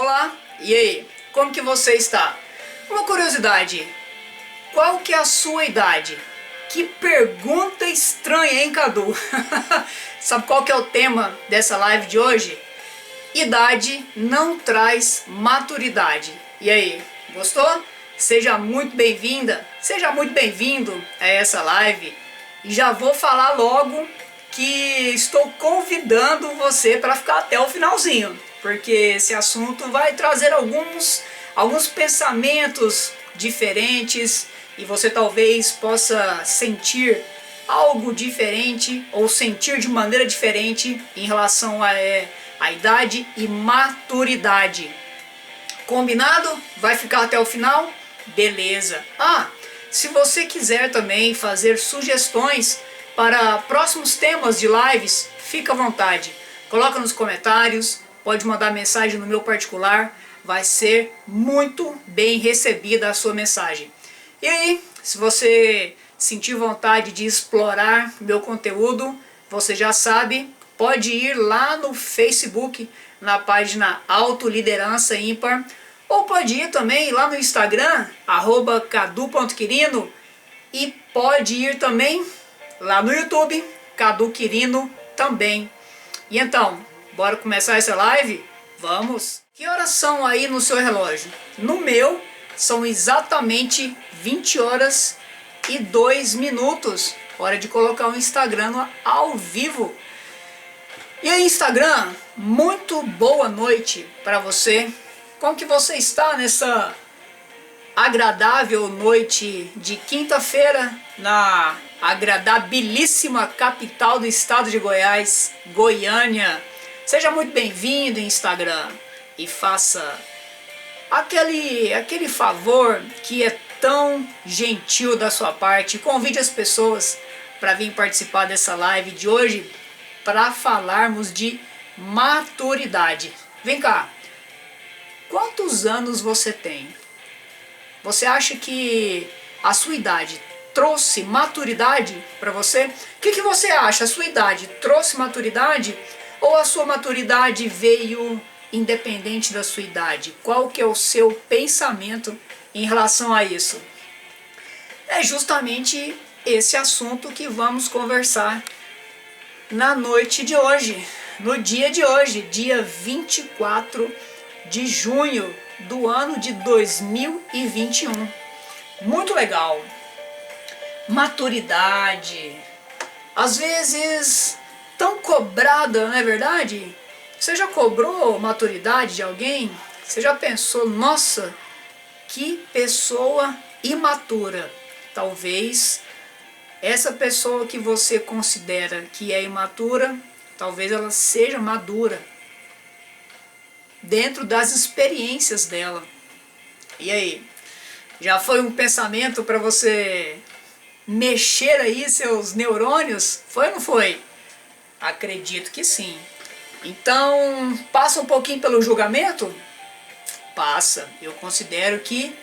Olá, e aí, como que você está? Uma curiosidade, qual que é a sua idade? Que pergunta estranha, hein, Cadu? Sabe qual que é o tema dessa live de hoje? Idade não traz maturidade. E aí, gostou? Seja muito bem-vinda, seja muito bem-vindo a essa live. E já vou falar logo que estou convidando você para ficar até o finalzinho, porque esse assunto vai trazer alguns pensamentos diferentes e você talvez possa sentir algo diferente ou sentir de maneira diferente em relação a idade e maturidade. Combinado? Vai ficar até o final? Beleza. Se você quiser também fazer sugestões para próximos temas de lives, fica à vontade. Coloca nos comentários, pode mandar mensagem no meu particular, vai ser muito bem recebida a sua mensagem. E aí, se você sentir vontade de explorar meu conteúdo, você já sabe, pode ir lá no Facebook, na página Autoliderança Ímpar, ou pode ir também lá no Instagram, @cadu.quirino, e pode ir também lá no YouTube, Cadu Quirino também. E então, bora começar essa live? Vamos! Que horas são aí no seu relógio? No meu, são exatamente 20 horas e 2 minutos. Hora de colocar o Instagram ao vivo. E aí, Instagram, muito boa noite para você. Como que você está nessa agradável noite de quinta-feira na agradabilíssima capital do estado de Goiás, Goiânia? Seja muito bem-vindo, Instagram, e faça aquele favor que é tão gentil da sua parte. Convide as pessoas para vir participar dessa live de hoje para falarmos de maturidade. Vem cá. Quantos anos você tem? Você acha que a sua idade trouxe maturidade para você? O que você acha? A sua idade trouxe maturidade ou a sua maturidade veio independente da sua idade? Qual que é o seu pensamento em relação a isso? É justamente esse assunto que vamos conversar na noite de hoje, no dia de hoje, dia 24 de junho do ano de 2021. Muito legal. Maturidade. Às vezes tão cobrada, não é verdade? Você já cobrou maturidade de alguém? Você já pensou, nossa, que pessoa imatura? Talvez essa pessoa que você considera que é imatura, talvez ela seja madura dentro das experiências dela. E aí? Já foi um pensamento para você mexer aí seus neurônios? Foi ou não foi? Acredito que sim. Então, passa um pouquinho pelo julgamento? Passa. Eu considero que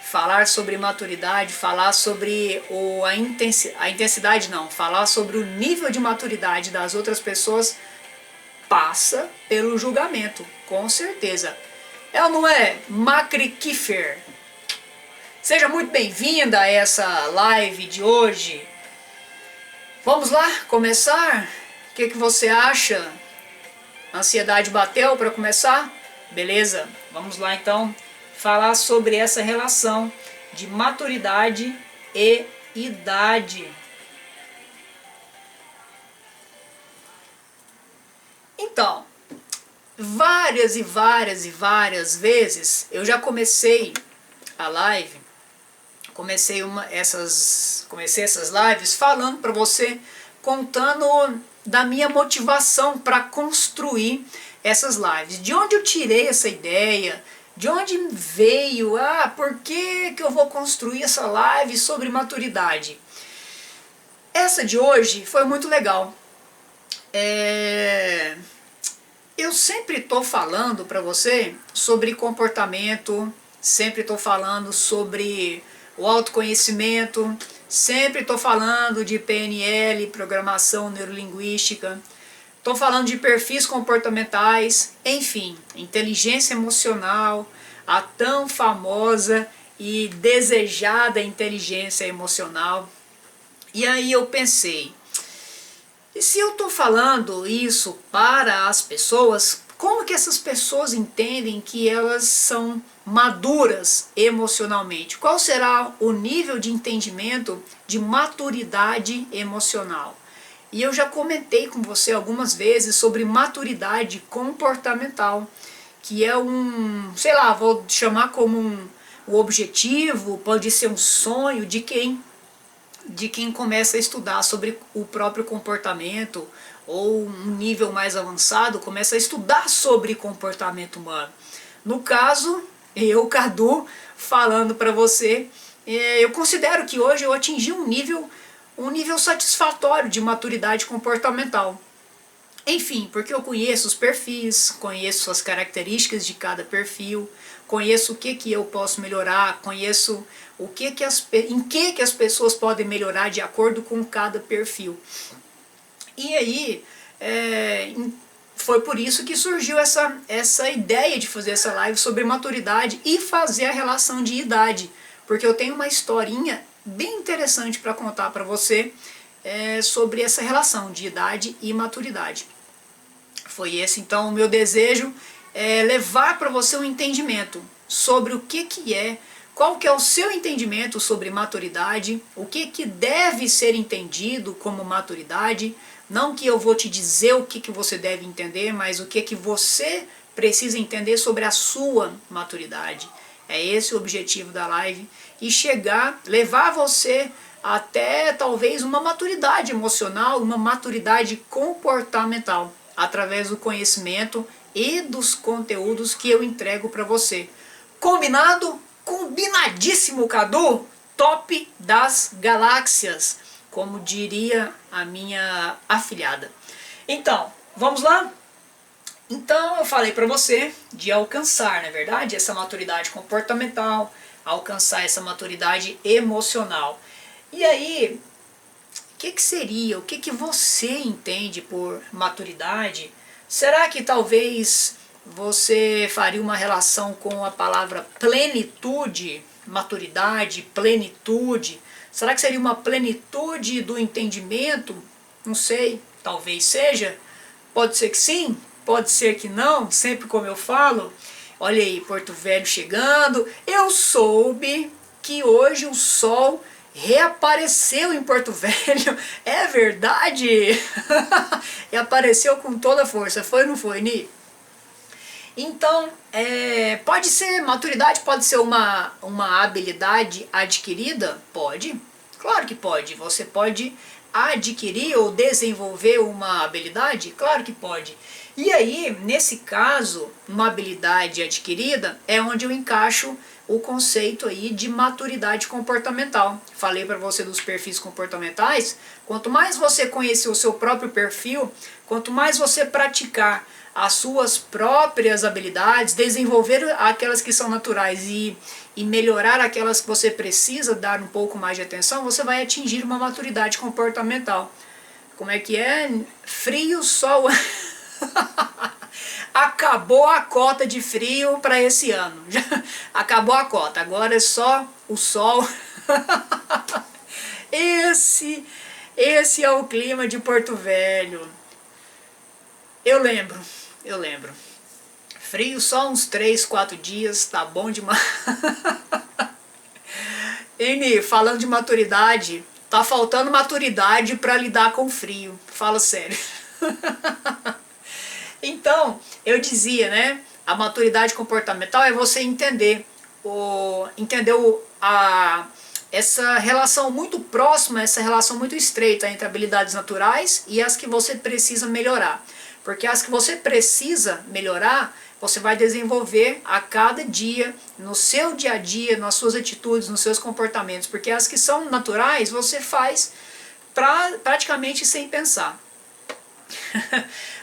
falar sobre maturidade, falar sobre a intensidade não, falar sobre o nível de maturidade das outras pessoas passa pelo julgamento, com certeza. É ou não é, Macri Kiefer? Seja muito bem-vinda a essa live de hoje. Vamos lá começar? O que você acha? A ansiedade bateu para começar? Beleza, vamos lá então falar sobre essa relação de maturidade e idade. Então, várias vezes eu já comecei a live, comecei essas lives falando para você, contando da minha motivação para construir essas lives. De onde eu tirei essa ideia? De onde veio? Por que eu vou construir essa live sobre maturidade? Essa de hoje foi muito legal. Eu sempre estou falando para você sobre comportamento, sempre estou falando sobre o autoconhecimento, sempre estou falando de PNL, programação neurolinguística, Estou falando de perfis comportamentais, enfim, inteligência emocional, a tão famosa e desejada inteligência emocional. E aí eu pensei, e se eu estou falando isso para as pessoas, como que essas pessoas entendem que elas são maduras emocionalmente? Qual será o nível de entendimento de maturidade emocional? E eu já comentei com você algumas vezes sobre maturidade comportamental, que é sei lá, vou chamar como um objetivo, pode ser um sonho de quem começa a estudar sobre o próprio comportamento, ou um nível mais avançado começa a estudar sobre comportamento humano. No caso, eu, Cadu, falando para você, eu considero que hoje eu atingi um nível satisfatório de maturidade comportamental. Enfim, porque eu conheço os perfis, conheço as características de cada perfil, conheço o que eu posso melhorar, conheço em que as pessoas podem melhorar de acordo com cada perfil. E aí, foi por isso que surgiu essa ideia de fazer essa live sobre maturidade e fazer a relação de idade, porque eu tenho uma historinha bem interessante para contar para você sobre essa relação de idade e maturidade. Foi esse então o meu desejo, levar para você um entendimento sobre o que é, qual que é o seu entendimento sobre maturidade, o que deve ser entendido como maturidade, não que eu vou te dizer o que você deve entender, mas o que você precisa entender sobre a sua maturidade. É esse o objetivo da live, e levar você até talvez uma maturidade emocional, uma maturidade comportamental, através do conhecimento e dos conteúdos que eu entrego para você. Combinado? Combinadíssimo, Cadu! Top das galáxias, como diria a minha afilhada. Então, vamos lá? Então, eu falei para você de alcançar, na verdade, essa maturidade comportamental, alcançar essa maturidade emocional. E aí, o que seria, o que você entende por maturidade? Será que talvez você faria uma relação com a palavra plenitude, maturidade, plenitude? Será que seria uma plenitude do entendimento? Não sei, talvez seja. Pode ser que sim, pode ser que não, sempre como eu falo. Olha aí, Porto Velho chegando. Eu soube que hoje o sol reapareceu em Porto Velho. É verdade? E apareceu com toda a força. Foi ou não foi, Ni? Então, pode ser maturidade, pode ser uma habilidade adquirida? Pode. Claro que pode. Você pode adquirir ou desenvolver uma habilidade? Claro que pode. E aí, nesse caso, uma habilidade adquirida é onde eu encaixo o conceito aí de maturidade comportamental. Falei para você dos perfis comportamentais. Quanto mais você conhecer o seu próprio perfil, quanto mais você praticar as suas próprias habilidades, desenvolver aquelas que são naturais e melhorar aquelas que você precisa dar um pouco mais de atenção, você vai atingir uma maturidade comportamental. Como é que é? Frio, sol... Acabou a cota de frio para esse ano. Acabou a cota, agora é só o sol. Esse é o clima de Porto Velho. Eu lembro. Frio só uns 3, 4 dias, tá bom demais. E falando de maturidade, tá faltando maturidade para lidar com o frio. Fala sério. Então, eu dizia, né, a maturidade comportamental é você entender essa relação muito próxima, essa relação muito estreita entre habilidades naturais e as que você precisa melhorar. Porque as que você precisa melhorar, você vai desenvolver a cada dia, no seu dia a dia, nas suas atitudes, nos seus comportamentos. Porque as que são naturais, você faz praticamente sem pensar.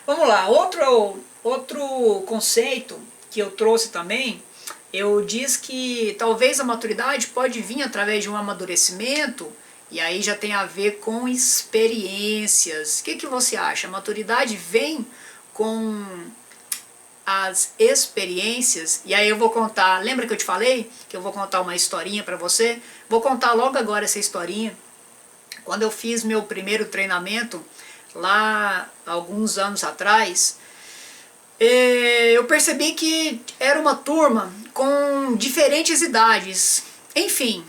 Vamos lá, outro conceito que eu trouxe também, eu disse que talvez a maturidade pode vir através de um amadurecimento E aí já tem a ver com experiências. O que você acha? A maturidade vem com as experiências? E aí eu vou contar, lembra que eu te falei que eu vou contar uma historinha para você? Vou contar logo agora essa historinha. Quando eu fiz meu primeiro treinamento, lá alguns anos atrás, eu percebi que era uma turma com diferentes idades. Enfim,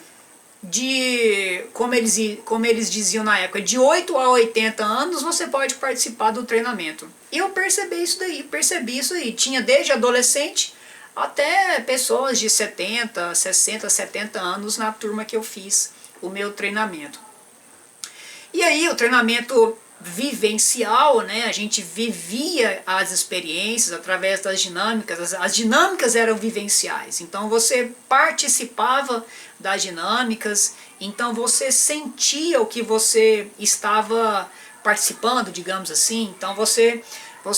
como eles diziam na época, de 8 a 80 anos você pode participar do treinamento. E eu percebi isso aí. Tinha desde adolescente até pessoas de 70, 60, 70 anos na turma que eu fiz o meu treinamento. E aí o treinamento vivencial, né? A gente vivia as experiências através das dinâmicas, as dinâmicas eram vivenciais, então você participava das dinâmicas, então você sentia o que você estava participando, digamos assim, então você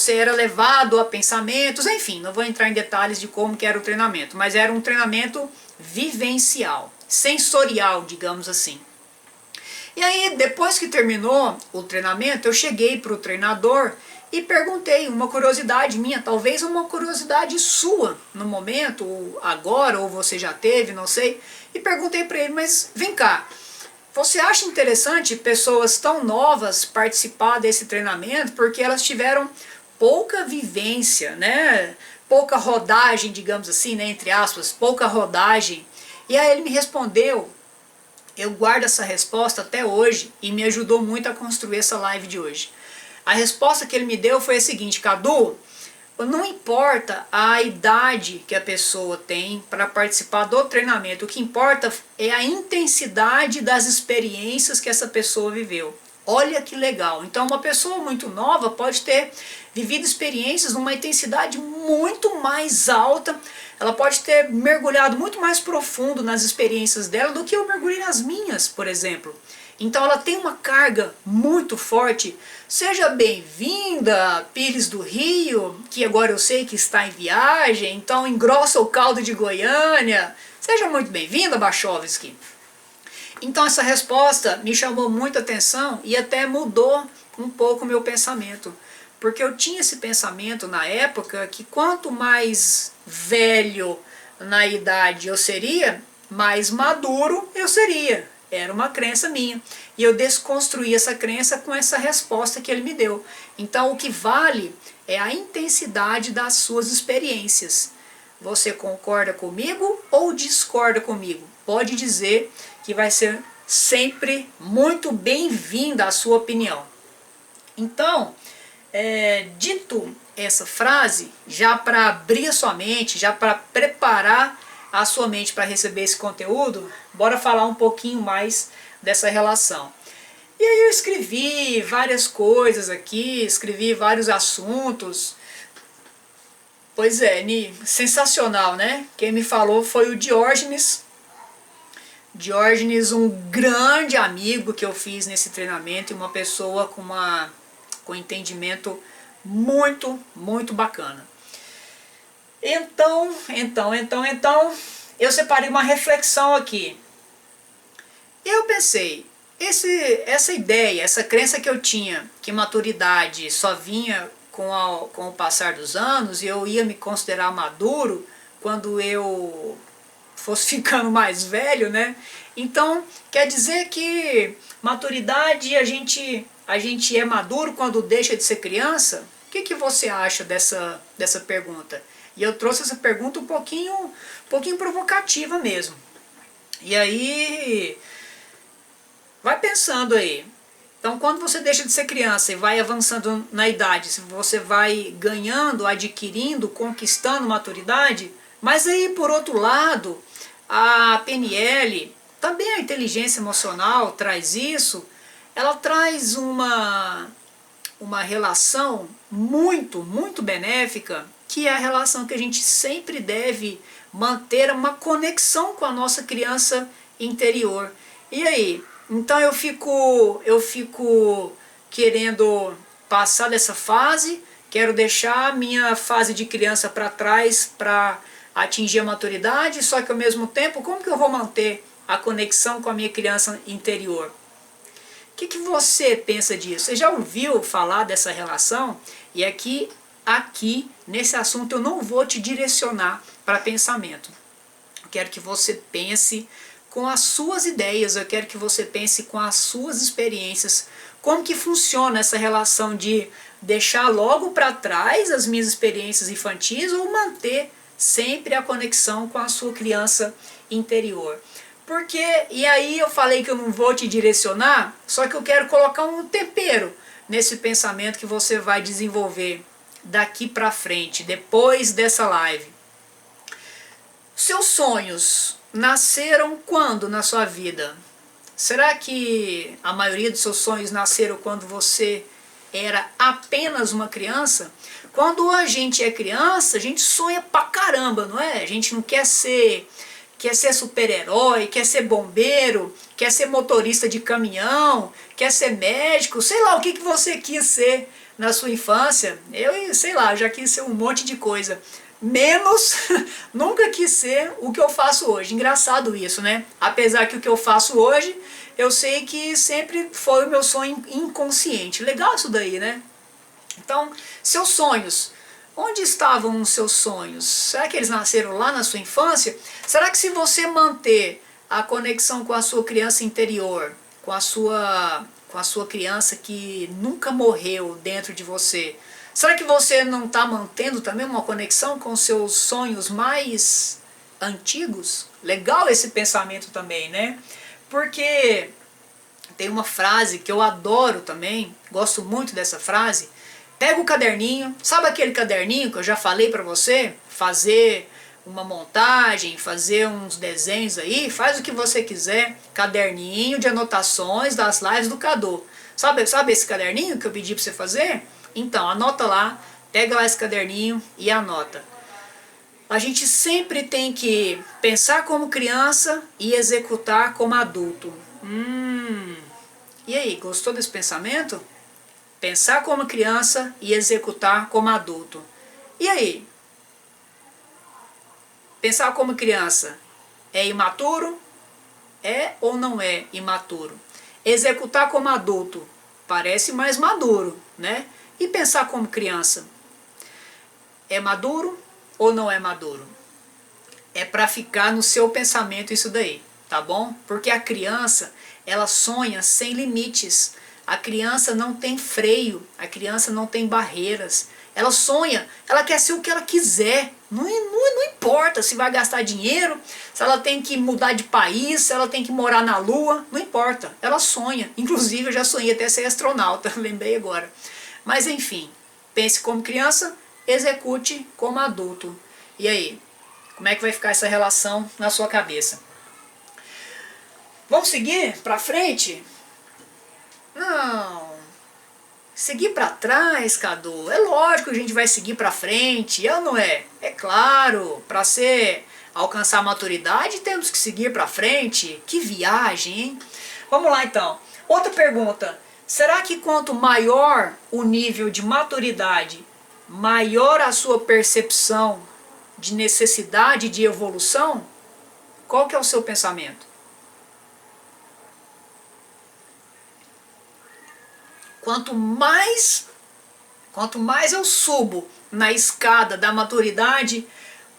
era levado a pensamentos, enfim, não vou entrar em detalhes de como que era o treinamento, mas era um treinamento vivencial, sensorial, digamos assim. E aí, depois que terminou o treinamento, eu cheguei para o treinador e perguntei, uma curiosidade minha, talvez uma curiosidade sua no momento, ou agora, ou você já teve, não sei, e perguntei para ele, mas vem cá, você acha interessante pessoas tão novas participar desse treinamento porque elas tiveram pouca vivência, né? Pouca rodagem, digamos assim, né? Entre aspas, pouca rodagem. E aí ele me respondeu. Eu guardo essa resposta até hoje e me ajudou muito a construir essa live de hoje. A resposta que ele me deu foi a seguinte: Cadu, não importa a idade que a pessoa tem para participar do treinamento, o que importa é a intensidade das experiências que essa pessoa viveu. Olha que legal. Então uma pessoa muito nova pode ter vivido experiências numa intensidade muito mais alta, ela pode ter mergulhado muito mais profundo nas experiências dela do que eu mergulhei nas minhas, por exemplo. Então ela tem uma carga muito forte. Seja bem-vinda, Pires do Rio, que agora eu sei que está em viagem, então engrossa o caldo de Goiânia. Seja muito bem-vinda, Bachovski. Então essa resposta me chamou muita atenção e até mudou um pouco o meu pensamento. Porque eu tinha esse pensamento na época que quanto mais velho na idade eu seria, mais maduro eu seria. Era uma crença minha. E eu desconstruí essa crença com essa resposta que ele me deu. Então o que vale é a intensidade das suas experiências. Você concorda comigo ou discorda comigo? Pode dizer que vai ser sempre muito bem-vinda a sua opinião. Então, dito essa frase, já para abrir a sua mente, já para preparar a sua mente para receber esse conteúdo, bora falar um pouquinho mais dessa relação. E aí eu escrevi várias coisas aqui, escrevi vários assuntos. Pois é, sensacional, né? Quem me falou foi o Diógenes. Diógenes, um grande amigo que eu fiz nesse treinamento e uma pessoa com entendimento muito, muito bacana. Então, eu separei uma reflexão aqui. Eu pensei, essa ideia, essa crença que eu tinha, que maturidade só vinha com o passar dos anos e eu ia me considerar maduro quando eu fosse ficando mais velho, né? Então, quer dizer que maturidade a gente é maduro quando deixa de ser criança? O que você acha dessa pergunta? E eu trouxe essa pergunta um pouquinho provocativa mesmo. E aí, vai pensando aí. Então, quando você deixa de ser criança e vai avançando na idade, você vai ganhando, adquirindo, conquistando maturidade, mas aí, por outro lado, a PNL, também a inteligência emocional traz isso, ela traz uma relação muito, muito benéfica, que é a relação que a gente sempre deve manter uma conexão com a nossa criança interior. E aí? Então eu fico querendo passar dessa fase, quero deixar a minha fase de criança para trás para atingir a maturidade, só que ao mesmo tempo, como que eu vou manter a conexão com a minha criança interior? O que você pensa disso? Você já ouviu falar dessa relação? E aqui nesse assunto eu não vou te direcionar para pensamento. Eu quero que você pense com as suas ideias, eu quero que você pense com as suas experiências, como que funciona essa relação de deixar logo para trás as minhas experiências infantis ou manter sempre a conexão com a sua criança interior. Porque, e aí eu falei que eu não vou te direcionar, só que eu quero colocar um tempero nesse pensamento que você vai desenvolver daqui para frente, depois dessa live. Seus sonhos nasceram quando na sua vida? Será que a maioria dos seus sonhos nasceram quando você era apenas uma criança? Quando a gente é criança, a gente sonha pra caramba, não é? A gente não quer ser super-herói, quer ser bombeiro, quer ser motorista de caminhão, quer ser médico, sei lá o que você quis ser na sua infância. Eu, sei lá, já quis ser um monte de coisa. Menos, nunca quis ser o que eu faço hoje. Engraçado isso, né? Apesar que o que eu faço hoje, eu sei que sempre foi o meu sonho inconsciente. Legal isso daí, né? Então, seus sonhos. Onde estavam os seus sonhos? Será que eles nasceram lá na sua infância? Será que se você manter a conexão com a sua criança interior, com a sua criança que nunca morreu dentro de você, será que você não está mantendo também uma conexão com os seus sonhos mais antigos? Legal esse pensamento também, né? Porque tem uma frase que eu adoro também, gosto muito dessa frase. Pega o caderninho, sabe aquele caderninho que eu já falei para você? Fazer uma montagem, fazer uns desenhos aí, faz o que você quiser. Caderninho de anotações das lives do Cadu. Sabe esse caderninho que eu pedi para você fazer? Então, anota lá, pega lá esse caderninho e anota. A gente sempre tem que pensar como criança e executar como adulto. E aí, gostou desse pensamento? Pensar como criança e executar como adulto. E aí? Pensar como criança é imaturo? É ou não é imaturo? Executar como adulto parece mais maduro, né? E pensar como criança é maduro ou não é maduro? É para ficar no seu pensamento isso daí, tá bom? Porque a criança, ela sonha sem limites. A criança não tem freio, a criança não tem barreiras. Ela sonha, ela quer ser o que ela quiser. Não importa se vai gastar dinheiro, se ela tem que mudar de país, se ela tem que morar na lua, não importa. Ela sonha. Inclusive eu já sonhei até ser astronauta, lembrei agora. Mas enfim, pense como criança, execute como adulto. E aí, como é que vai ficar essa relação na sua cabeça? Vamos seguir para frente? Não, seguir para trás, Cadu, é lógico que a gente vai seguir para frente, ou não é? É claro, para alcançar a maturidade temos que seguir para frente. Que viagem, hein? Vamos lá então. Outra pergunta, será que quanto maior o nível de maturidade, maior a sua percepção de necessidade de evolução? Qual que é o seu pensamento? Quanto mais eu subo na escada da maturidade,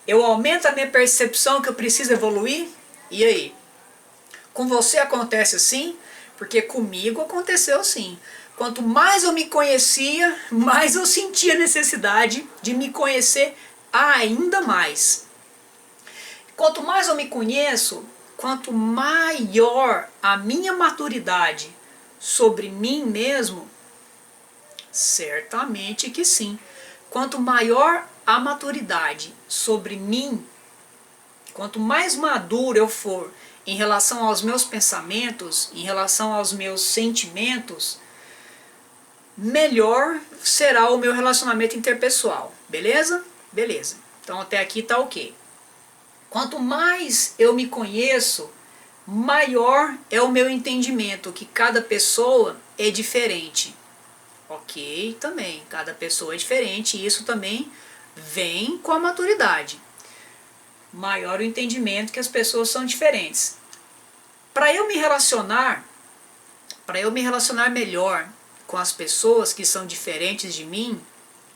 eu aumento a minha percepção que eu preciso evoluir? E aí? Com você acontece assim? Porque comigo aconteceu assim. Quanto mais eu me conhecia, mais eu sentia a necessidade de me conhecer ainda mais. Quanto mais eu me conheço, quanto maior a minha maturidade sobre mim mesmo, certamente que sim. Quanto maior a maturidade sobre mim, quanto mais maduro eu for em relação aos meus pensamentos, em relação aos meus sentimentos, melhor será o meu relacionamento interpessoal. Beleza? Beleza. Então até aqui tá ok. Quanto mais eu me conheço, maior é o meu entendimento que cada pessoa é diferente. Ok, também, cada pessoa é diferente e isso também vem com a maturidade. Maior o entendimento que as pessoas são diferentes. Para eu me relacionar para eu me relacionar melhor com as pessoas que são diferentes de mim,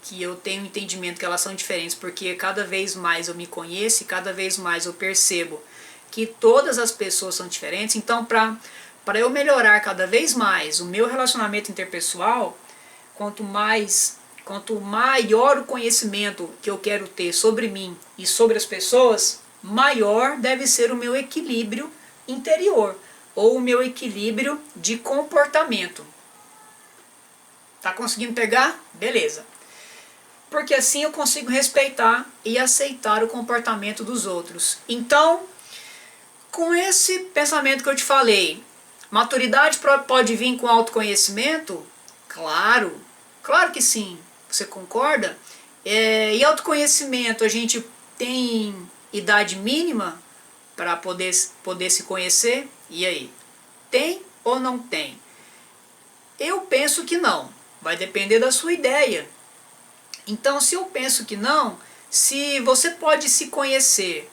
que eu tenho entendimento que elas são diferentes, porque cada vez mais eu me conheço e cada vez mais eu percebo que todas as pessoas são diferentes. Então, para eu melhorar cada vez mais o meu relacionamento interpessoal, quanto maior o conhecimento que eu quero ter sobre mim e sobre as pessoas, maior deve ser o meu equilíbrio interior, ou o meu equilíbrio de comportamento. Tá conseguindo pegar? Beleza. Porque assim eu consigo respeitar e aceitar o comportamento dos outros. Então, com esse pensamento que eu te falei, maturidade pode vir com autoconhecimento? Claro, claro que sim. Você concorda? E autoconhecimento, a gente tem idade mínima para poder se conhecer? E aí? Tem ou não tem? Eu penso que não. Vai depender da sua ideia. Então, se eu penso que não, se você pode se conhecer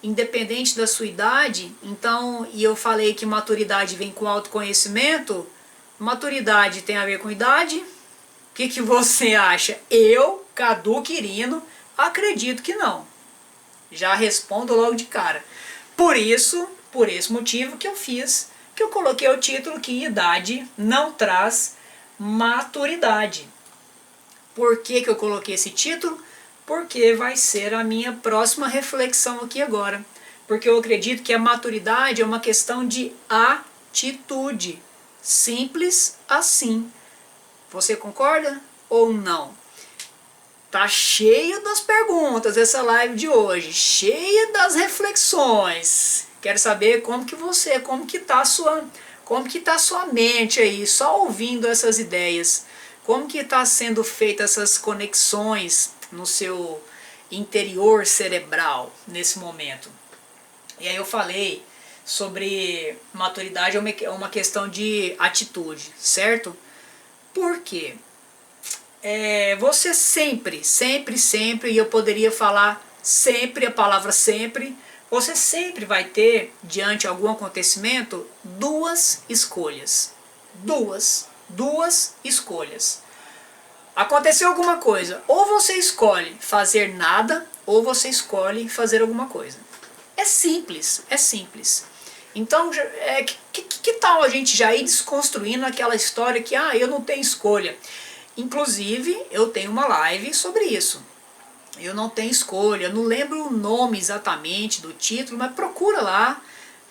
independente da sua idade, então, e eu falei que maturidade vem com autoconhecimento, maturidade tem a ver com idade? O que você acha? Eu, Cadu Quirino, acredito que não. Já respondo logo de cara. Por isso, por esse motivo que eu coloquei o título que idade não traz maturidade. Por que eu coloquei esse título? Porque vai ser a minha próxima reflexão aqui agora. Porque eu acredito que a maturidade é uma questão de atitude. Simples assim. Você concorda ou não? Tá cheio das perguntas essa live de hoje, cheia das reflexões. Quero saber como que tá a sua mente aí, só ouvindo essas ideias. Como que está sendo feitas essas conexões no seu interior cerebral nesse momento? E aí eu falei sobre maturidade é uma questão de atitude, certo? Por quê? Você sempre, e eu poderia falar sempre, a palavra sempre, você sempre vai ter, diante de algum acontecimento, duas escolhas. Duas escolhas. Aconteceu alguma coisa, ou você escolhe fazer nada, ou você escolhe fazer alguma coisa. É simples. Então, que tal a gente já ir desconstruindo aquela história que, eu não tenho escolha. Inclusive, eu tenho uma live sobre isso. Eu não tenho escolha, não lembro o nome exatamente do título, mas procura lá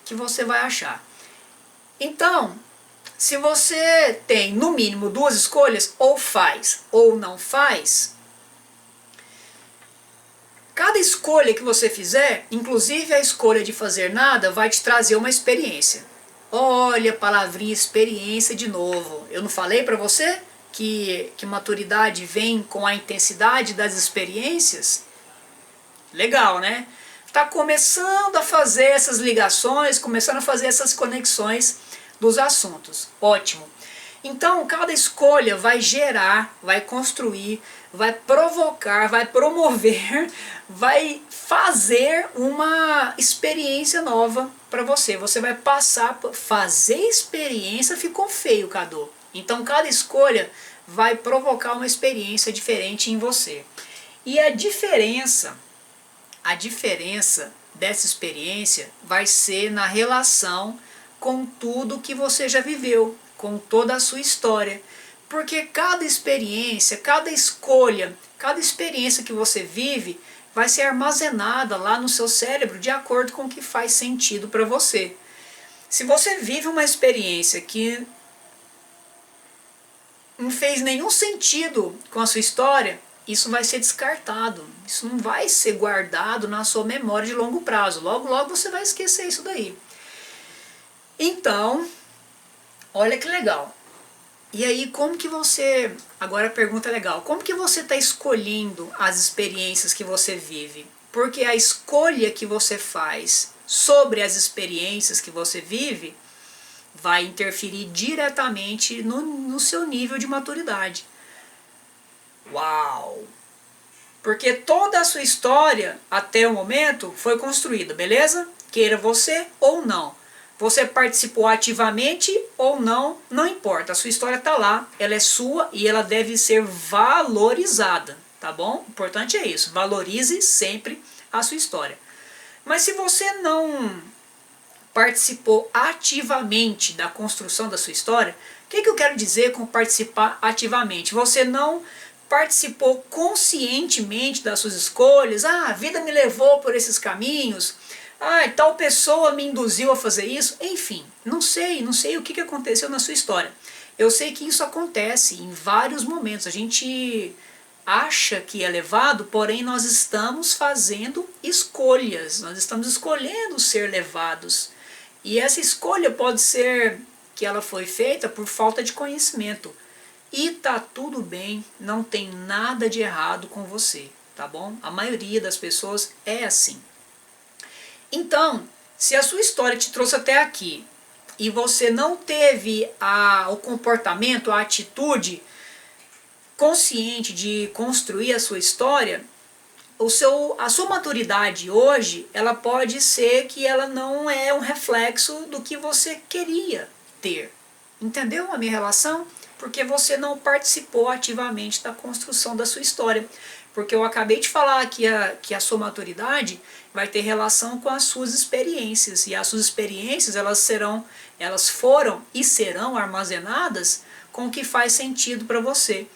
que você vai achar. Então, se você tem no mínimo duas escolhas, ou faz ou não faz, cada escolha que você fizer, inclusive a escolha de fazer nada, vai te trazer uma experiência. Olha a palavrinha experiência de novo. Eu não falei para você que maturidade vem com a intensidade das experiências? Legal, né? Está começando a fazer essas ligações, começando a fazer essas conexões dos assuntos. Ótimo. Então, cada escolha vai gerar, vai construir, vai provocar, vai promover, vai fazer uma experiência nova para você. Você vai passar por fazer experiência, ficou feio, Cadu. Então, cada escolha vai provocar uma experiência diferente em você. E a diferença dessa experiência vai ser na relação com tudo que você já viveu, com toda a sua história. Porque cada experiência, cada escolha, cada experiência que você vive vai ser armazenada lá no seu cérebro de acordo com o que faz sentido para você. Se você vive uma experiência que não fez nenhum sentido com a sua história, isso vai ser descartado. Isso não vai ser guardado na sua memória de longo prazo. Logo, logo você vai esquecer isso daí. Então, olha que legal. E aí, como que você... Agora a pergunta é legal. Como que você está escolhendo as experiências que você vive? Porque a escolha que você faz sobre as experiências que você vive vai interferir diretamente no seu nível de maturidade. Uau! Porque toda a sua história, até o momento, foi construída, beleza? Queira você ou não. você participou ativamente ou não, não importa. A sua história está lá, ela é sua e ela deve ser valorizada, tá bom? O importante é isso, valorize sempre a sua história. Mas se você não participou ativamente da construção da sua história, o que eu quero dizer com participar ativamente? Você não participou conscientemente das suas escolhas. Ah, a vida me levou por esses caminhos. Ah, tal pessoa me induziu a fazer isso. Enfim, não sei o que aconteceu na sua história. Eu sei que isso acontece em vários momentos. A gente acha que é levado, porém nós estamos fazendo escolhas. Nós estamos escolhendo ser levados. E essa escolha pode ser que ela foi feita por falta de conhecimento. E tá tudo bem, não tem nada de errado com você, tá bom? A maioria das pessoas é assim. Então, se a sua história te trouxe até aqui e você não teve o comportamento, a atitude consciente de construir a sua história, a sua maturidade hoje, ela pode ser que ela não é um reflexo do que você queria ter. Entendeu a minha relação? Porque você não participou ativamente da construção da sua história. Porque eu acabei de falar que a sua maturidade vai ter relação com as suas experiências. E as suas experiências, elas foram e serão armazenadas com o que faz sentido para você.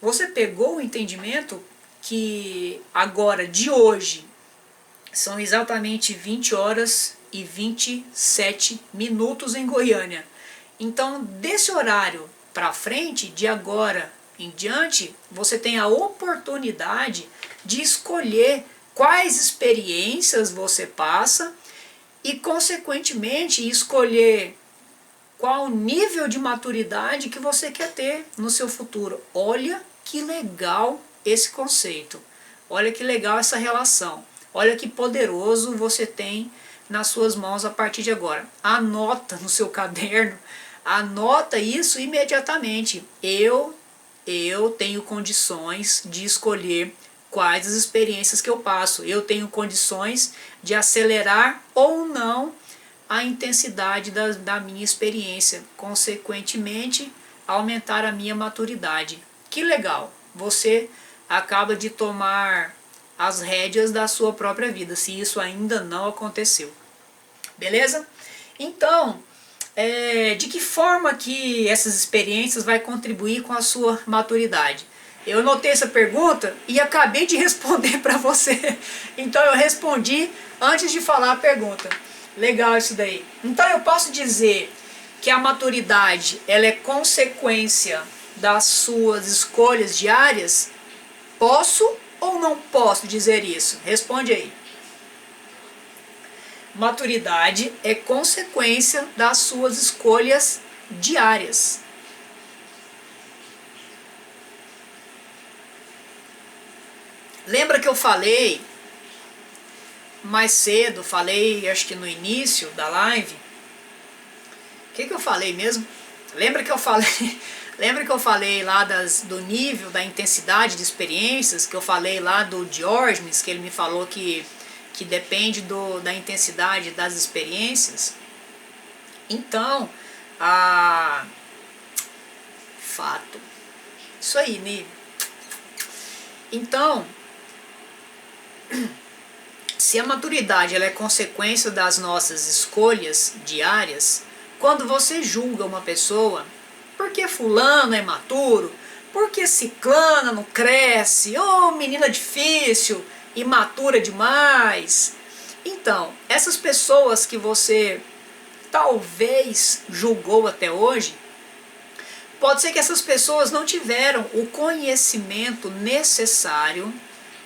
Você pegou o entendimento que agora, de hoje, são exatamente 20 horas e 27 minutos em Goiânia. Então, desse horário para frente, de agora em diante, você tem a oportunidade de escolher quais experiências você passa e, consequentemente, escolher qual nível de maturidade que você quer ter no seu futuro. Olha que legal esse conceito. Olha que legal essa relação. Olha que poderoso você tem nas suas mãos a partir de agora. Anota no seu caderno, anota isso imediatamente. Eu tenho condições de escolher quais as experiências que eu passo. Eu tenho condições de acelerar ou não a intensidade da minha experiência. Consequentemente, aumentar a minha maturidade. Que legal! Você acaba de tomar as rédeas da sua própria vida, se isso ainda não aconteceu. Beleza? Então, de que forma que essas experiências vai contribuir com a sua maturidade? Eu notei essa pergunta e acabei de responder para você. Então eu respondi antes de falar a pergunta. Legal isso daí. Então eu posso dizer que a maturidade ela é consequência das suas escolhas diárias? Posso ou não posso dizer isso? Responde aí. Maturidade é consequência das suas escolhas diárias. Lembra que eu falei mais cedo, falei acho que no início da live, o que eu falei mesmo? Lembra que eu falei lá do nível, da intensidade de experiências, que eu falei lá do Diógenes, que ele me falou que depende da intensidade das experiências? Então, fato. Isso aí, Ni. Então, se a maturidade ela é consequência das nossas escolhas diárias, quando você julga uma pessoa, porque fulano é imaturo, porque ciclana não cresce, ô menina difícil, imatura demais. Então, essas pessoas que você talvez julgou até hoje, pode ser que essas pessoas não tiveram o conhecimento necessário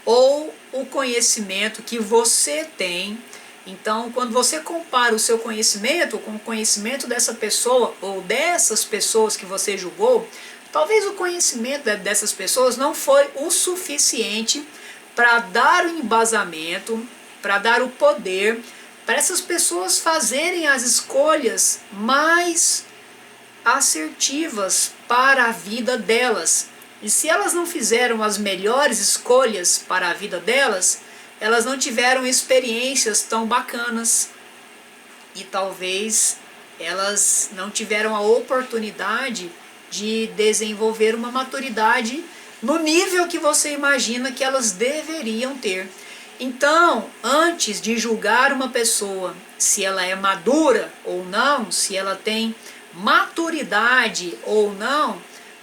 ou o conhecimento que você tem. Então, quando você compara o seu conhecimento com o conhecimento dessa pessoa ou dessas pessoas que você julgou, talvez o conhecimento dessas pessoas não foi o suficiente para dar o embasamento, para dar o poder, para essas pessoas fazerem as escolhas mais assertivas para a vida delas. E se elas não fizeram as melhores escolhas para a vida delas, elas não tiveram experiências tão bacanas. e talvez elas não tiveram a oportunidade de desenvolver uma maturidade no nível que você imagina que elas deveriam ter. Então, antes de julgar uma pessoa, se ela é madura ou não, se ela tem maturidade ou não,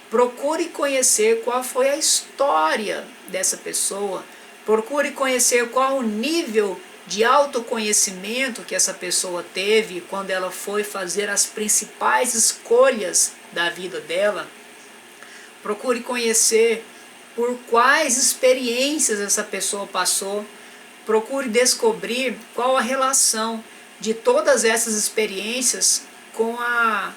procure conhecer qual foi a história dessa pessoa, procure conhecer qual o nível de autoconhecimento que essa pessoa teve quando ela foi fazer as principais escolhas da vida dela. Procure conhecer por quais experiências essa pessoa passou. Procure descobrir qual a relação de todas essas experiências com a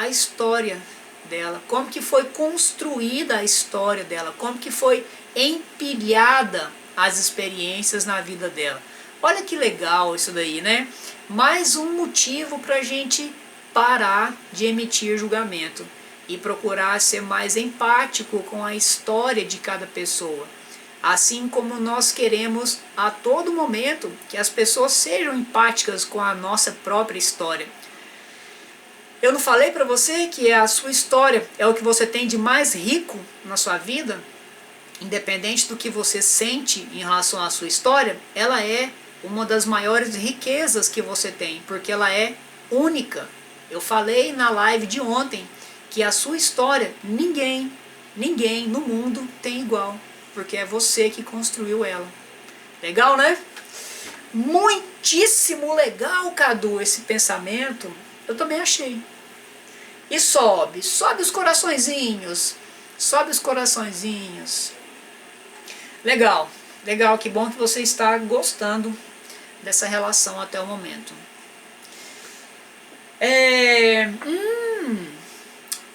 história dela, como que foi construída a história dela, como que foi empilhada as experiências na vida dela. Olha que legal isso daí, né? Mais um motivo para a gente parar de emitir julgamento e procurar ser mais empático com a história de cada pessoa. Assim como nós queremos a todo momento que as pessoas sejam empáticas com a nossa própria história. Eu não falei para você que a sua história é o que você tem de mais rico na sua vida? Independente do que você sente em relação à sua história, ela é uma das maiores riquezas que você tem, porque ela é única. Eu falei na live de ontem que a sua história, ninguém no mundo tem igual, porque é você que construiu ela. Legal, né? Muitíssimo legal, Cadu, esse pensamento. Eu também achei. E sobe os coraçõezinhos, sobe os coraçõezinhos. Legal, legal, que bom que você está gostando dessa relação até o momento.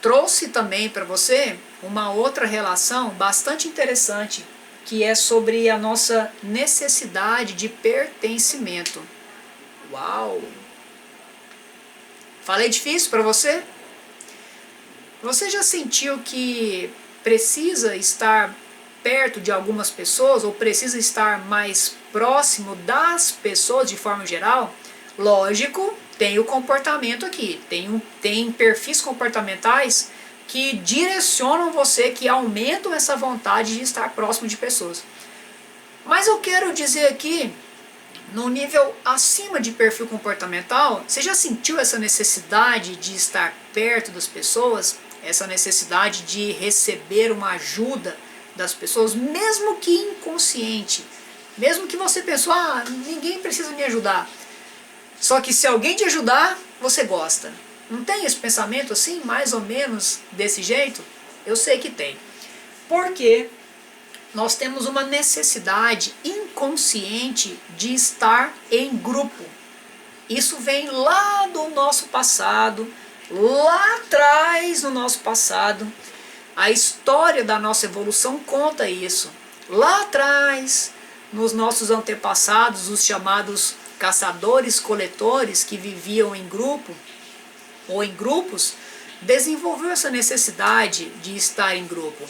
Trouxe também para você uma outra relação bastante interessante, que é sobre a nossa necessidade de pertencimento. Uau! Falei difícil para você? Você já sentiu que precisa estar perto de algumas pessoas ou precisa estar mais próximo das pessoas de forma geral? Lógico, tem o comportamento aqui, tem perfis comportamentais que direcionam você, que aumentam essa vontade de estar próximo de pessoas. Mas eu quero dizer aqui, no nível acima de perfil comportamental, você já sentiu essa necessidade de estar perto das pessoas? Essa necessidade de receber uma ajuda das pessoas, mesmo que inconsciente, mesmo que você pensou, ninguém precisa me ajudar, só que se alguém te ajudar, você gosta. Não tem esse pensamento assim, mais ou menos desse jeito? Eu sei que tem. Porque nós temos uma necessidade inconsciente de estar em grupo. Isso vem lá do nosso passado, lá atrás no nosso passado. A história da nossa evolução conta isso. Lá atrás, nos nossos antepassados, os chamados caçadores-coletores que viviam em grupo ou em grupos, desenvolveu essa necessidade de estar em grupo.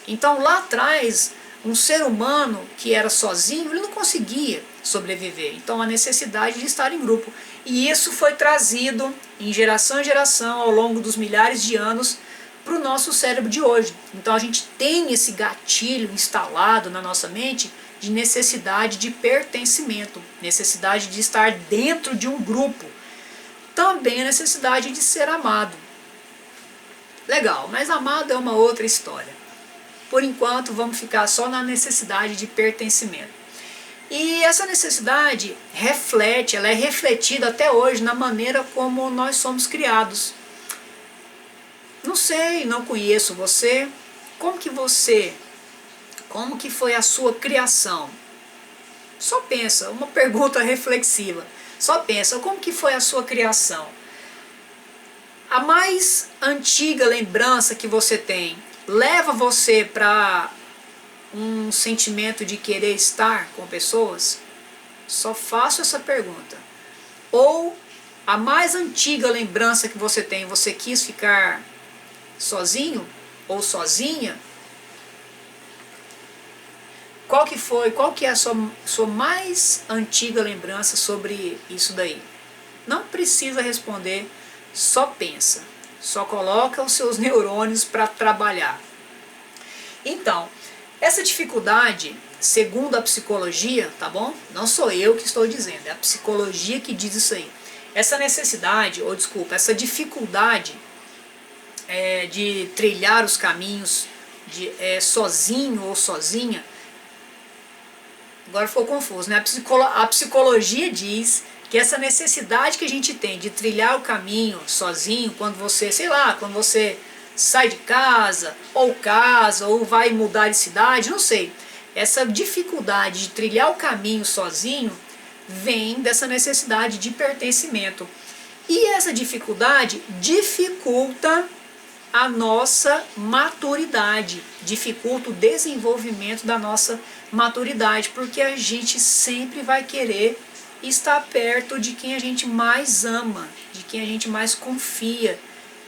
Então lá atrás, um ser humano que era sozinho, ele não conseguia sobreviver. Então a necessidade de estar em grupo. E isso foi trazido em geração ao longo dos milhares de anos para o nosso cérebro de hoje. Então a gente tem esse gatilho instalado na nossa mente de necessidade de pertencimento, necessidade de estar dentro de um grupo. Também a necessidade de ser amado. Legal, mas amado é uma outra história. Por enquanto vamos ficar só na necessidade de pertencimento. E essa necessidade ela é refletida até hoje na maneira como nós somos criados. Não sei, não conheço você. Como que foi a sua criação? Só pensa, uma pergunta reflexiva. Só pensa, como que foi a sua criação? A mais antiga lembrança que você tem leva você para um sentimento de querer estar com pessoas? Só faço essa pergunta. Ou a mais antiga lembrança que você tem, você quis ficar sozinho ou sozinha? Qual que é a sua mais antiga lembrança sobre isso daí? Não precisa responder, só pensa. Só coloca os seus neurônios para trabalhar. Então, essa dificuldade, segundo a psicologia, tá bom? Não sou eu que estou dizendo, é a psicologia que diz isso aí. Essa necessidade, ou desculpa, essa dificuldade de trilhar os caminhos sozinho ou sozinha, agora ficou confuso, né? A psicologia diz que essa necessidade que a gente tem de trilhar o caminho sozinho, quando você, sei lá, quando você sai de casa, ou vai mudar de cidade, não sei. Essa dificuldade de trilhar o caminho sozinho vem dessa necessidade de pertencimento. E essa dificuldade dificulta a nossa maturidade, dificulta o desenvolvimento da nossa maturidade, porque a gente sempre vai querer estar perto de quem a gente mais ama, de quem a gente mais confia,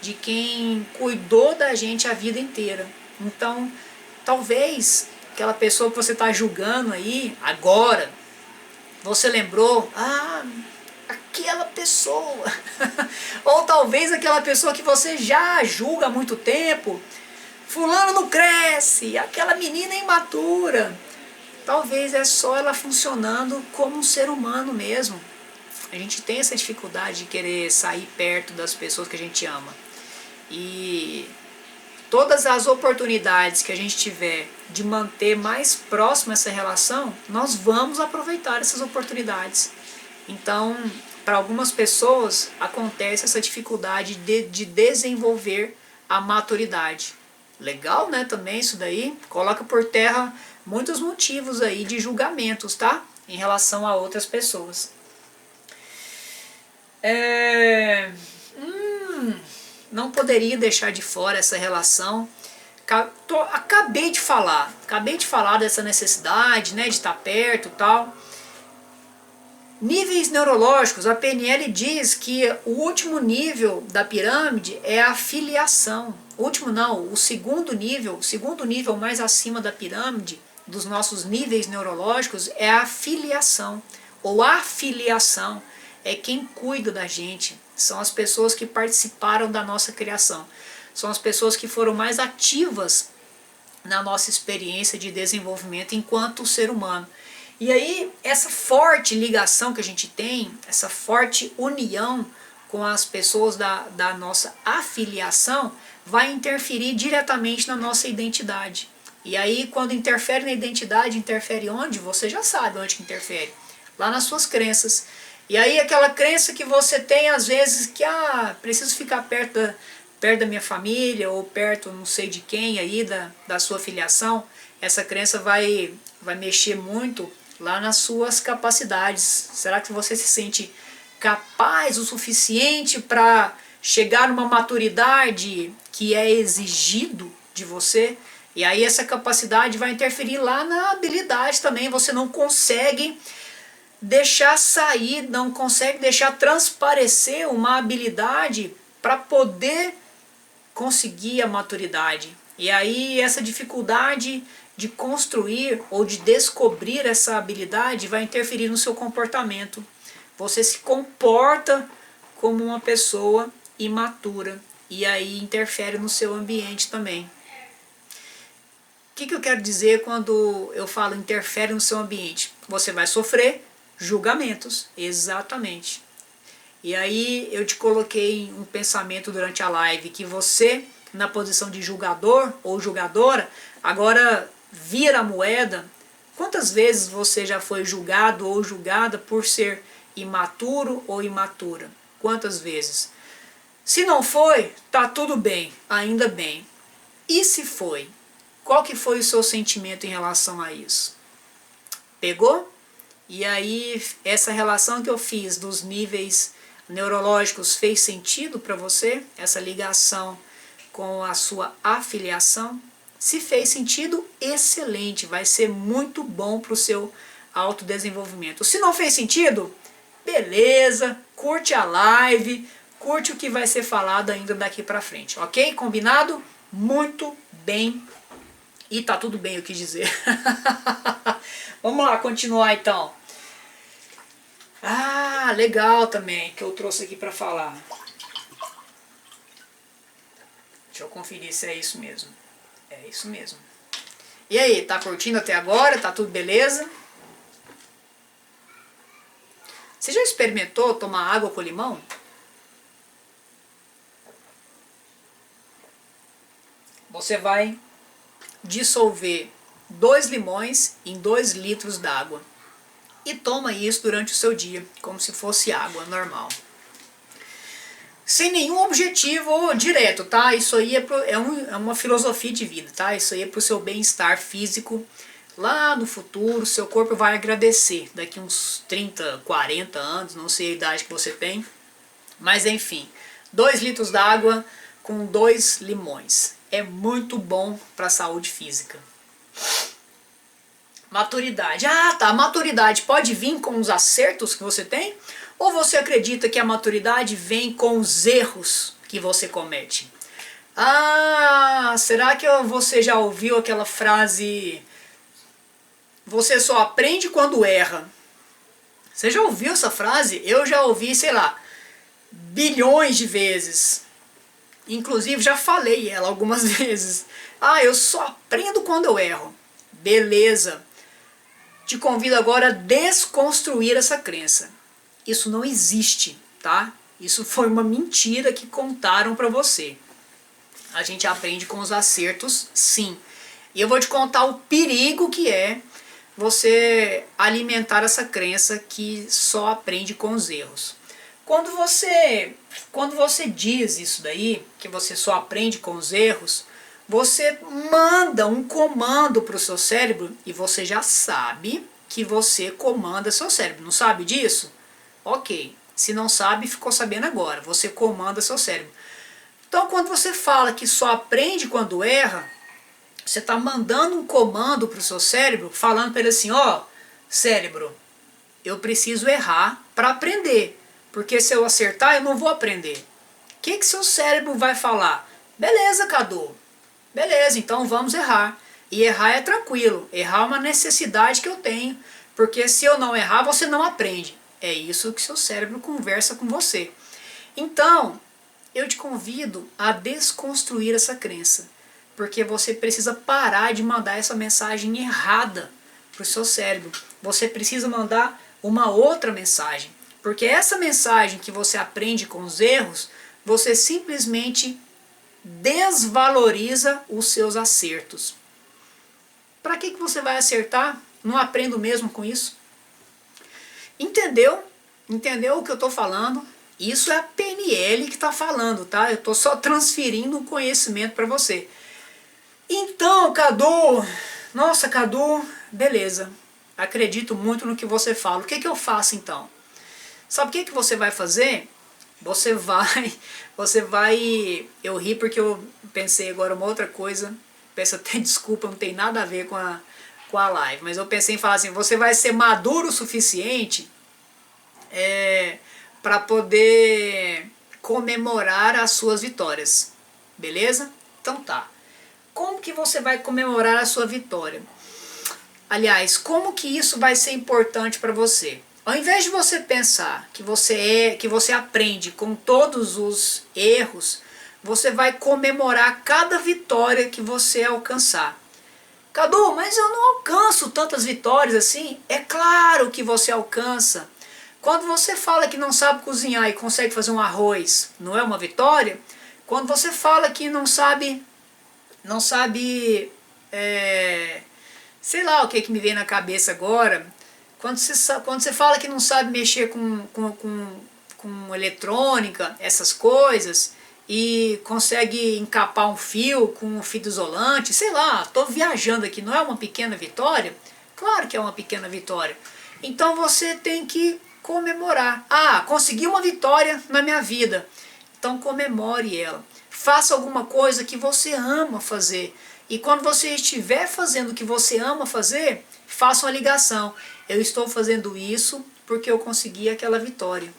de quem cuidou da gente a vida inteira. Então, talvez aquela pessoa que você está julgando aí, agora, você lembrou, aquela pessoa, ou talvez aquela pessoa que você já julga há muito tempo, fulano não cresce, aquela menina imatura, talvez é só ela funcionando como um ser humano mesmo. A gente tem essa dificuldade de querer sair perto das pessoas que a gente ama. E todas as oportunidades que a gente tiver de manter mais próxima essa relação, nós vamos aproveitar essas oportunidades. Então, para algumas pessoas, acontece essa dificuldade de desenvolver a maturidade. Legal, né, também isso daí? Coloca por terra muitos motivos aí de julgamentos, tá? Em relação a outras pessoas. Não poderia deixar de fora essa relação. Acabei de falar dessa necessidade, né, de estar perto e tal. Níveis neurológicos, a PNL diz que o último nível da pirâmide é a filiação. O segundo nível mais acima da pirâmide, dos nossos níveis neurológicos, é a filiação, ou afiliação. É quem cuida da gente, são as pessoas que participaram da nossa criação, são as pessoas que foram mais ativas na nossa experiência de desenvolvimento enquanto ser humano. E aí, essa forte ligação que a gente tem, essa forte união com as pessoas da nossa afiliação, vai interferir diretamente na nossa identidade. E aí, quando interfere na identidade, interfere onde? Você já sabe onde que interfere. Lá nas suas crenças. E aí, aquela crença que você tem, às vezes, que preciso ficar perto da minha família, ou perto não sei de quem aí, da sua filiação, essa crença vai mexer muito lá nas suas capacidades. Será que você se sente capaz o suficiente para chegar numa maturidade que é exigido de você? E aí essa capacidade vai interferir lá na habilidade também. Você não consegue deixar sair, não consegue deixar transparecer uma habilidade para poder conseguir a maturidade. E aí essa dificuldade de construir ou de descobrir essa habilidade vai interferir no seu comportamento. Você se comporta como uma pessoa imatura e aí interfere no seu ambiente também. O que eu quero dizer quando eu falo interfere no seu ambiente? Você vai sofrer julgamentos, exatamente. E aí eu te coloquei um pensamento durante a live que você, na posição de julgador ou julgadora, agora vira a moeda. Quantas vezes você já foi julgado ou julgada por ser imaturo ou imatura? Quantas vezes? Se não foi, tá tudo bem, ainda bem. E se foi? Qual que foi o seu sentimento em relação a isso? Pegou? E aí essa relação que eu fiz dos níveis neurológicos fez sentido para você? Essa ligação com a sua afiliação? Se fez sentido, excelente, vai ser muito bom para o seu autodesenvolvimento. Se não fez sentido, beleza, curte a live, curte o que vai ser falado ainda daqui para frente, ok? Combinado? Muito bem. E tá tudo bem, eu quis dizer. Vamos lá, continuar então. Ah, legal também, que eu trouxe aqui para falar. Deixa eu conferir se é isso mesmo. É isso mesmo. E aí, tá curtindo até agora? Tá tudo beleza? Você já experimentou tomar água com limão? Você vai dissolver 2 limões em 2 litros d'água. E toma isso durante o seu dia, como se fosse água normal. Sem nenhum objetivo direto, tá? Isso aí é uma filosofia de vida, tá? Isso aí é pro seu bem-estar físico. Lá no futuro, seu corpo vai agradecer. Daqui uns 30, 40 anos, não sei a idade que você tem. Mas enfim, 2 litros d'água com 2 limões. É muito bom para a saúde física. Maturidade. Ah, tá. Maturidade pode vir com os acertos que você tem? Ou você acredita que a maturidade vem com os erros que você comete? Ah, será que você já ouviu aquela frase: você só aprende quando erra? Você já ouviu essa frase? Eu já ouvi, sei lá, bilhões de vezes. Inclusive já falei ela algumas vezes. Ah, eu só aprendo quando eu erro. Beleza. Te convido agora a desconstruir essa crença. Isso não existe, tá? Isso foi uma mentira que contaram pra você. A gente aprende com os acertos, sim. E eu vou te contar o perigo que é você alimentar essa crença que só aprende com os erros. Quando você diz isso daí, que você só aprende com os erros, você manda um comando para o seu cérebro e você já sabe que você comanda seu cérebro. Não sabe disso? Ok. Se não sabe, ficou sabendo agora. Você comanda seu cérebro. Então, quando você fala que só aprende quando erra, você está mandando um comando para o seu cérebro, falando para ele assim: ó, cérebro, eu preciso errar para aprender. Porque se eu acertar, eu não vou aprender. O que seu cérebro vai falar? Beleza, Cadu. Beleza, então vamos errar. E errar é tranquilo. Errar é uma necessidade que eu tenho. Porque se eu não errar, você não aprende. É isso que seu cérebro conversa com você. Então, eu te convido a desconstruir essa crença. Porque você precisa parar de mandar essa mensagem errada para o seu cérebro. Você precisa mandar uma outra mensagem. Porque essa mensagem que você aprende com os erros, você simplesmente desvaloriza os seus acertos. Para que você vai acertar? Não aprendo mesmo com isso. Entendeu? Entendeu o que eu estou falando? Isso é a PNL que está falando, tá? Eu estou só transferindo um conhecimento para você. Então, Cadu, nossa, Cadu, beleza. Acredito muito no que você fala. O que eu faço então? Sabe o que você vai fazer? Você vai, eu ri porque eu pensei agora uma outra coisa, peço até desculpa, não tem nada a ver com a live, mas eu pensei em falar assim: você vai ser maduro o suficiente para poder comemorar as suas vitórias, beleza? Então tá. Como que você vai comemorar a sua vitória? Aliás, como que isso vai ser importante para você? Ao invés de você pensar que você aprende com todos os erros, você vai comemorar cada vitória que você alcançar. Cadu, mas eu não alcanço tantas vitórias assim. É claro que você alcança. Quando você fala que não sabe cozinhar e consegue fazer um arroz, não é uma vitória? Quando você fala que não sabe, sei lá o que me vem na cabeça agora. Quando você fala que não sabe mexer com eletrônica, essas coisas, e consegue encapar um fio com um fita isolante, sei lá, estou viajando aqui, não é uma pequena vitória? Claro que é uma pequena vitória. Então você tem que comemorar. Ah, consegui uma vitória na minha vida. Então comemore ela. Faça alguma coisa que você ama fazer. E quando você estiver fazendo o que você ama fazer, faça uma ligação. Eu estou fazendo isso porque eu consegui aquela vitória.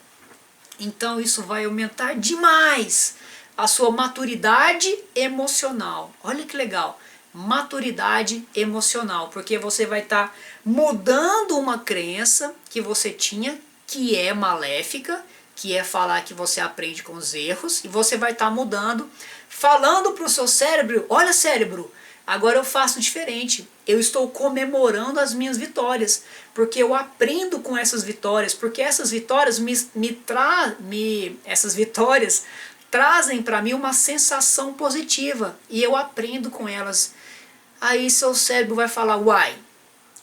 Então isso vai aumentar demais a sua maturidade emocional. Olha que legal. Maturidade emocional. Porque você vai estar mudando uma crença que você tinha, que é maléfica, que é falar que você aprende com os erros, e você vai estar mudando, falando para o seu cérebro, olha cérebro, agora eu faço diferente, eu estou comemorando as minhas vitórias, porque eu aprendo com essas vitórias, porque essas vitórias essas vitórias trazem para mim uma sensação positiva, e eu aprendo com elas. Aí seu cérebro vai falar, uai,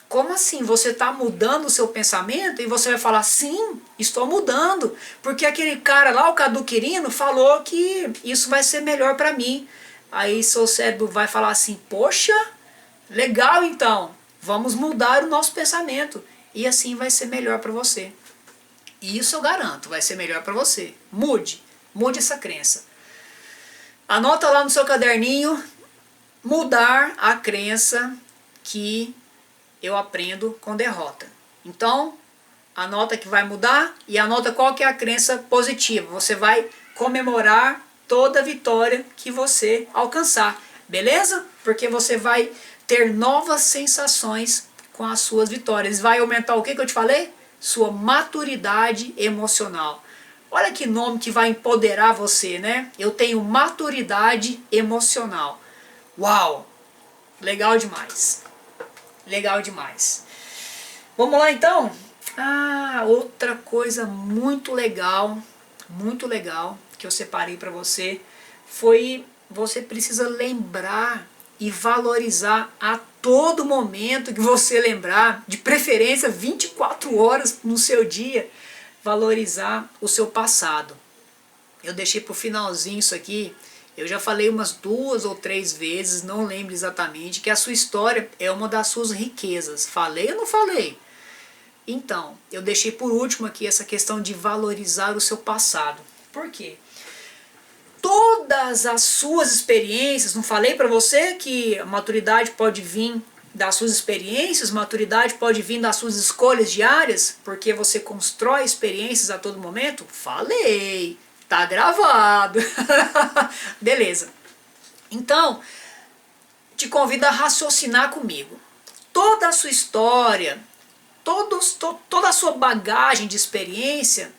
como assim? Você está mudando o seu pensamento? E você vai falar, sim, estou mudando. Porque aquele cara lá, o Cadu Quirino, falou que isso vai ser melhor para mim. Aí seu cérebro vai falar assim, poxa, legal então, vamos mudar o nosso pensamento. E assim vai ser melhor para você. E isso eu garanto, vai ser melhor para você. Mude essa crença. Anota lá no seu caderninho, mudar a crença que eu aprendo com derrota. Então, anota que vai mudar e anota qual que é a crença positiva. Você vai comemorar toda vitória que você alcançar, beleza? Porque você vai ter novas sensações com as suas vitórias. Vai aumentar o que eu te falei? Sua maturidade emocional. Olha que nome que vai empoderar você, né? Eu tenho maturidade emocional. Uau! Legal demais. Legal demais. Vamos lá então? Outra coisa muito legal que eu separei para você foi você precisa lembrar e valorizar a todo momento que você lembrar, de preferência 24 horas no seu dia, valorizar o seu passado. Eu deixei para o finalzinho isso aqui. Eu já falei umas 2 ou 3 vezes, não lembro exatamente, que a sua história é uma das suas riquezas. Falei ou não falei? Então, eu deixei por último aqui essa questão de valorizar o seu passado. Por quê? Todas as suas experiências, não falei para você que a maturidade pode vir das suas experiências, maturidade pode vir das suas escolhas diárias, porque você constrói experiências a todo momento? Falei! Tá gravado. Beleza. Então, te convido a raciocinar comigo. Toda a sua história, toda a sua bagagem de experiência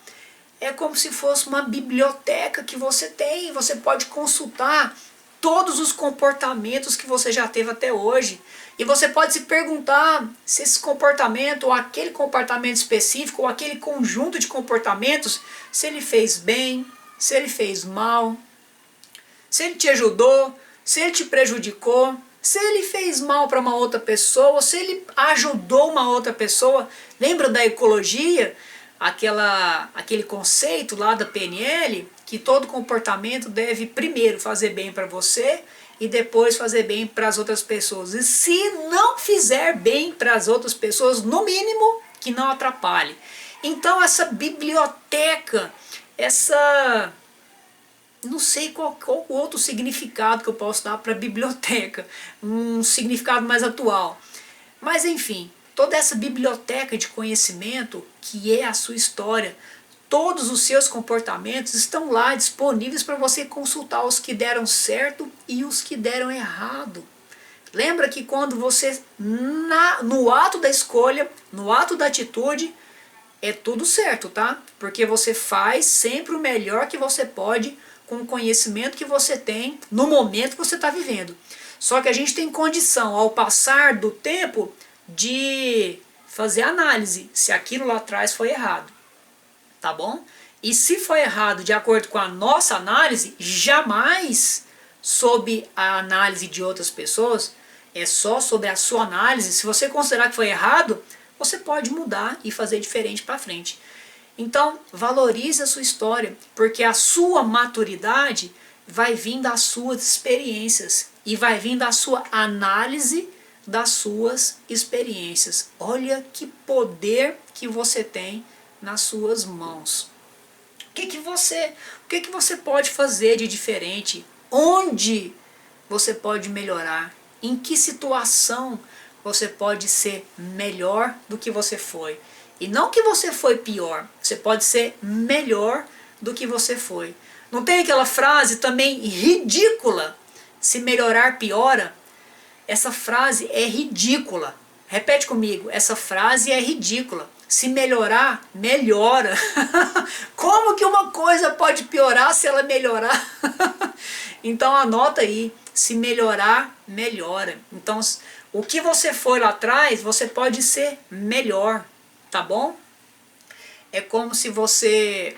é como se fosse uma biblioteca que você tem. Você pode consultar todos os comportamentos que você já teve até hoje. E você pode se perguntar se esse comportamento, ou aquele comportamento específico, ou aquele conjunto de comportamentos, se ele fez bem, se ele fez mal, se ele te ajudou, se ele te prejudicou, se ele fez mal para uma outra pessoa, se ele ajudou uma outra pessoa. Lembra da ecologia? Aquele conceito lá da PNL, que todo comportamento deve primeiro fazer bem para você e depois fazer bem para as outras pessoas. E se não fizer bem para as outras pessoas, no mínimo, que não atrapalhe. Então essa biblioteca, não sei qual outro significado que eu posso dar para biblioteca, um significado mais atual. Mas enfim, toda essa biblioteca de conhecimento que é a sua história, todos os seus comportamentos estão lá disponíveis para você consultar os que deram certo e os que deram errado. Lembra que quando você, no ato da escolha, no ato da atitude, é tudo certo, tá? Porque você faz sempre o melhor que você pode com o conhecimento que você tem no momento que você está vivendo. Só que a gente tem condição, ao passar do tempo, de fazer análise se aquilo lá atrás foi errado. Tá bom? E se foi errado de acordo com a nossa análise, jamais sob a análise de outras pessoas, é só sobre a sua análise. Se você considerar que foi errado, você pode mudar e fazer diferente para frente. Então, valorize a sua história, porque a sua maturidade vai vir das suas experiências e vai vir da sua análise das suas experiências. Olha que poder que você tem nas suas mãos. O que você pode fazer de diferente? Onde você pode melhorar? Em que situação você pode ser melhor do que você foi? E não que você foi pior, você pode ser melhor do que você foi. Não tem aquela frase também ridícula, se melhorar piora? Essa frase é ridícula. Repete comigo, essa frase é ridícula. Se melhorar, melhora. Como que uma coisa pode piorar se ela melhorar? Então anota aí, se melhorar, melhora. Então o que você foi lá atrás, você pode ser melhor, tá bom? É como se você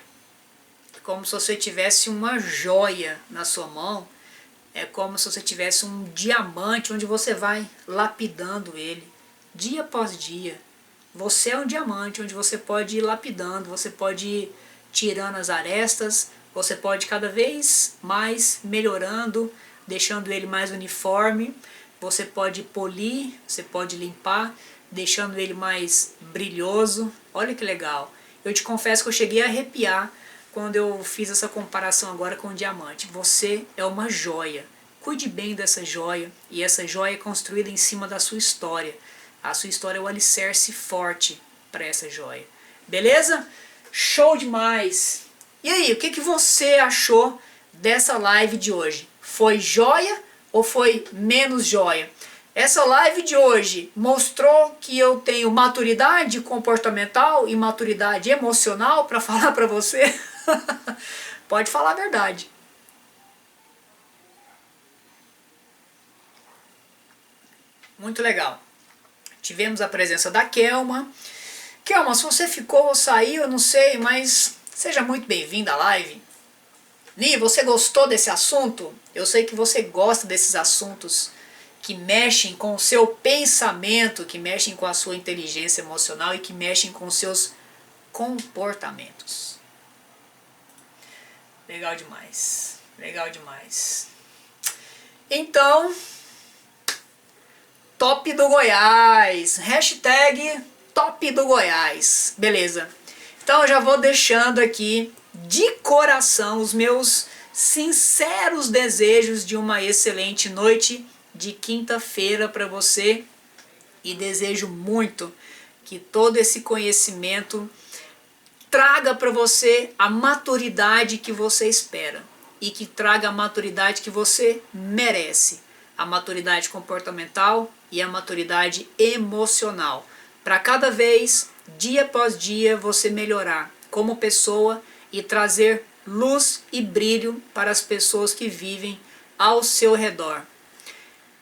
tivesse uma joia na sua mão. É como se você tivesse um diamante onde você vai lapidando ele, dia após dia. Você é um diamante onde você pode ir lapidando, você pode ir tirando as arestas, você pode cada vez mais melhorando, deixando ele mais uniforme, você pode polir, você pode limpar, deixando ele mais brilhoso. Olha que legal. Eu te confesso que eu cheguei a arrepiar quando eu fiz essa comparação agora com o diamante. Você é uma joia. Cuide bem dessa joia, e essa joia é construída em cima da sua história. A sua história é o alicerce forte para essa joia. Beleza? Show demais! E aí, o que você achou dessa live de hoje? Foi joia ou foi menos joia? Essa live de hoje mostrou que eu tenho maturidade comportamental e maturidade emocional para falar para você? Pode falar a verdade. Muito legal. Tivemos a presença da Kelma. Kelma, se você ficou ou saiu, eu não sei, mas seja muito bem-vinda à live. Ni, você gostou desse assunto? Eu sei que você gosta desses assuntos que mexem com o seu pensamento, que mexem com a sua inteligência emocional e que mexem com os seus comportamentos. Legal demais. Legal demais. Então, top do Goiás. Hashtag top do Goiás. Beleza. Então eu já vou deixando aqui de coração os meus sinceros desejos de uma excelente noite de quinta-feira para você. E desejo muito que todo esse conhecimento traga para você a maturidade que você espera. E que traga a maturidade que você merece. A maturidade comportamental e a maturidade emocional. Para cada vez, dia após dia, você melhorar como pessoa e trazer luz e brilho para as pessoas que vivem ao seu redor.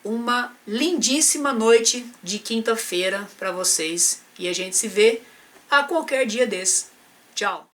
Uma lindíssima noite de quinta-feira para vocês e a gente se vê a qualquer dia desse. Tchau!